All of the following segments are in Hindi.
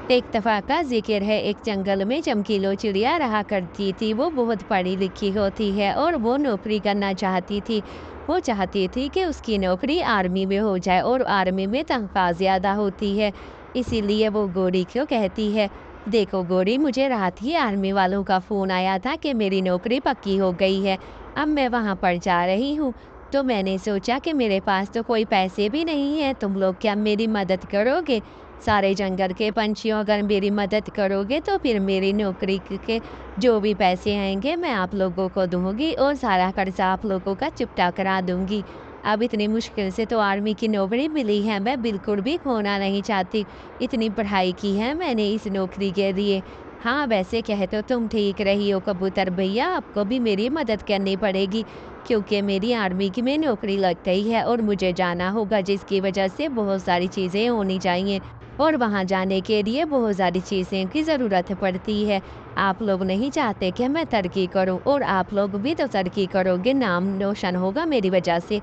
एक दफ़ा का ज़िक्र है, एक जंगल में चमकीलो चिड़िया रहा करती थी। वो बहुत पढ़ी लिखी होती है और वो नौकरी करना चाहती थी। वो चाहती थी कि उसकी नौकरी आर्मी में हो जाए और आर्मी में तनख्वाह ज़्यादा होती है। इसीलिए वो गोरी को कहती है, देखो गोरी, मुझे रात ही आर्मी वालों का फ़ोन आया था कि मेरी नौकरी पक्की हो गई है। अब मैं वहाँ पर जा रही हूँ। तो मैंने सोचा कि मेरे पास तो कोई पैसे भी नहीं है, तुम लोग क्या मेरी मदद करोगे? सारे जंगल के पंछियों, अगर मेरी मदद करोगे तो फिर मेरी नौकरी के जो भी पैसे आएँगे मैं आप लोगों को दूँगी और सारा कर्ज़ा आप लोगों का चुकता करा दूँगी। अब इतनी मुश्किल से तो आर्मी की नौकरी मिली है, मैं बिल्कुल भी खोना नहीं चाहती। इतनी पढ़ाई की है मैंने इस नौकरी के लिए। हाँ, वैसे कहे तो तुम ठीक रही हो कबूतर भैया, आपको भी मेरी मदद करनी पड़ेगी क्योंकि मेरी आर्मी की में नौकरी लग गई है और मुझे जाना होगा, जिसकी वजह से बहुत सारी चीज़ें होनी चाहिए। और वहाँ जाने के लिए बहुत सारी चीज़ें की ज़रूरत पड़ती है। आप लोग नहीं चाहते कि मैं तरक्की करूँ और आप लोग भी तो तरक्की करोगे, नाम रोशन होगा मेरी वजह से।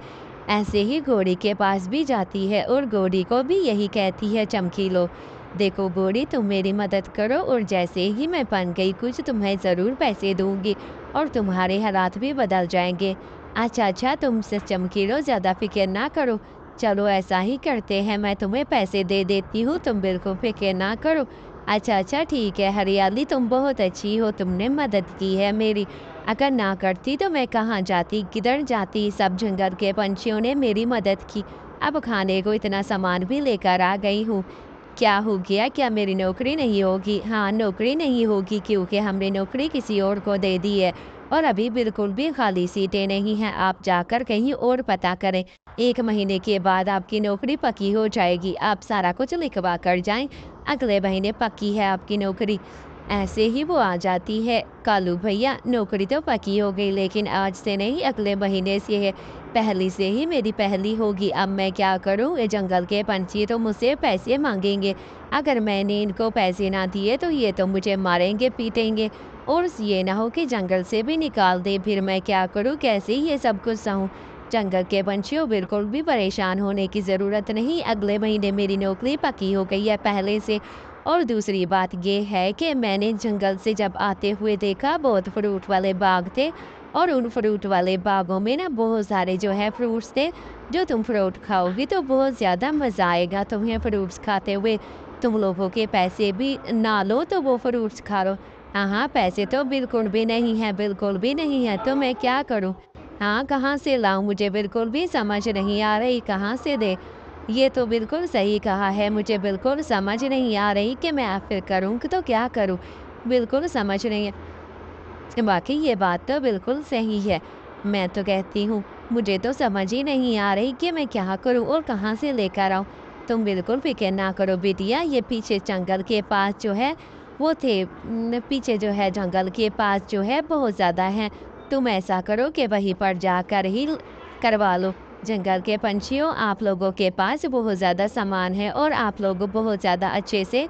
ऐसे ही घोड़ी के पास भी जाती है और घोड़ी को भी यही कहती है चमकीलो, देखो घोड़ी, तुम मेरी मदद करो और जैसे ही मैं बन गई कुछ तुम्हें ज़रूर पैसे दूँगी और तुम्हारे हालात भी बदल जाएँगे। अच्छा, अच्छा, तुम से चमकीलो ज़्यादा फ़िक्र ना करो। चलो ऐसा ही करते हैं, मैं तुम्हें पैसे दे देती हूँ, तुम बिल्कुल फ़िक्र ना करो। अच्छा, अच्छा, ठीक है हरियाली, तुम बहुत अच्छी हो, तुमने मदद की है मेरी। अगर ना करती तो मैं कहाँ जाती, किधर जाती? सब जंगल के पंछियों ने मेरी मदद की। अब खाने को इतना सामान भी लेकर आ गई हूँ। क्या हो गया? क्या मेरी नौकरी नहीं होगी? हाँ, नौकरी नहीं होगी क्योंकि हमने नौकरी किसी और को दे दी है और अभी बिल्कुल भी खाली सीटें नहीं हैं। आप जाकर कहीं और पता करें। 1 महीने के बाद आपकी नौकरी पक्की हो जाएगी। आप सारा कुछ लिखवा कर जाएँ, अगले महीने पक्की है आपकी नौकरी। ऐसे ही वो आ जाती है, कालू भैया नौकरी तो पक्की हो गई लेकिन आज से नहीं, अगले महीने से है। पहली से ही मेरी पहली होगी। अब मैं क्या करूँ? ये जंगल के पंछी तो मुझसे पैसे माँगेंगे। अगर मैंने इनको पैसे ना दिए तो ये तो मुझे मारेंगे, पीटेंगे और ये ना हो कि जंगल से भी निकाल दें। फिर मैं क्या करूँ? कैसे ये सब कुछ सहूँ? जंगल के पंछियों, बिल्कुल भी परेशान होने की ज़रूरत नहीं। अगले महीने मेरी नौकरी पक्की हो गई है पहले से। और दूसरी बात ये है कि मैंने जंगल से जब आते हुए देखा, बहुत फ्रूट वाले बाग थे और उन फ्रूट वाले बागों में ना बहुत सारे जो है फ्रूट्स थे। जो तुम फ्रूट खाओगी तो बहुत ज़्यादा मज़ा आएगा तुम्हें फ्रूट्स खाते हुए। तुम लोगों के पैसे भी ना लो तो वो फ्रूट्स खा लो। हाँ, हाँ, पैसे तो बिल्कुल भी नहीं है, बिल्कुल भी नहीं है, तो मैं क्या करूँ? हाँ, कहाँ से लाऊँ? मुझे बिल्कुल भी समझ नहीं आ रही, कहाँ से दें? ये तो बिल्कुल सही कहा है, मुझे बिल्कुल समझ नहीं आ रही कि मैं आखिर करूँ कि तो क्या करूँ? बिल्कुल समझ नहीं वाक़ई ये बात तो बिल्कुल सही है। मैं तो कहती हूँ, मुझे तो समझ ही नहीं आ रही कि मैं क्या करूँ और कहाँ से लेकर आऊँ? तुम बिल्कुल फ़िक्र ना करो बिटिया, ये पीछे जंगल के पास जो है, वो थे पीछे जो है जंगल के पास जो है बहुत ज़्यादा हैं। तुम ऐसा करो कि वहीं पर जाकर ही करवा लो। जंगल के पंछियों, आप लोगों के पास बहुत ज़्यादा सामान है और आप लोग बहुत ज़्यादा अच्छे से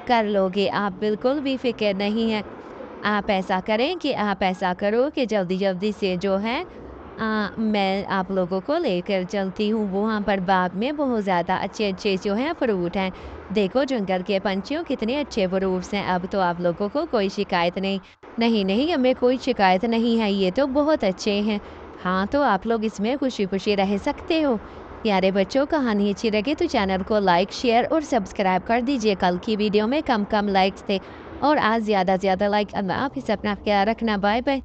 कर लोगे। आप बिल्कुल भी फ़िक्र नहीं है। आप ऐसा करें कि आप ऐसा करो कि जल्दी-जल्दी से जो है मैं आप लोगों को लेकर चलती हूँ। वहाँ पर बाग में बहुत ज़्यादा अच्छे-अच्छे जो हैं फ्रूट हैं। देखो जंगल के पंछियों, कितने अच्छे फ्रूट्स हैं, अब तो आप लोगों को कोई शिकायत नहीं। नहीं, नहीं, हमें कोई शिकायत नहीं है, ये तो बहुत अच्छे हैं। हाँ, तो आप लोग इसमें खुशी-खुशी रह सकते हो। प्यारे बच्चों, कहानी अच्छी लगे तो चैनल को लाइक, शेयर और सब्सक्राइब कर दीजिए। कल की वीडियो में कम-कम लाइक्स थे और आज ज़्यादा से ज़्यादा लाइक। अल्लाह हाफ़िज़, अपना ख़्याल रखना, बाय-बाय।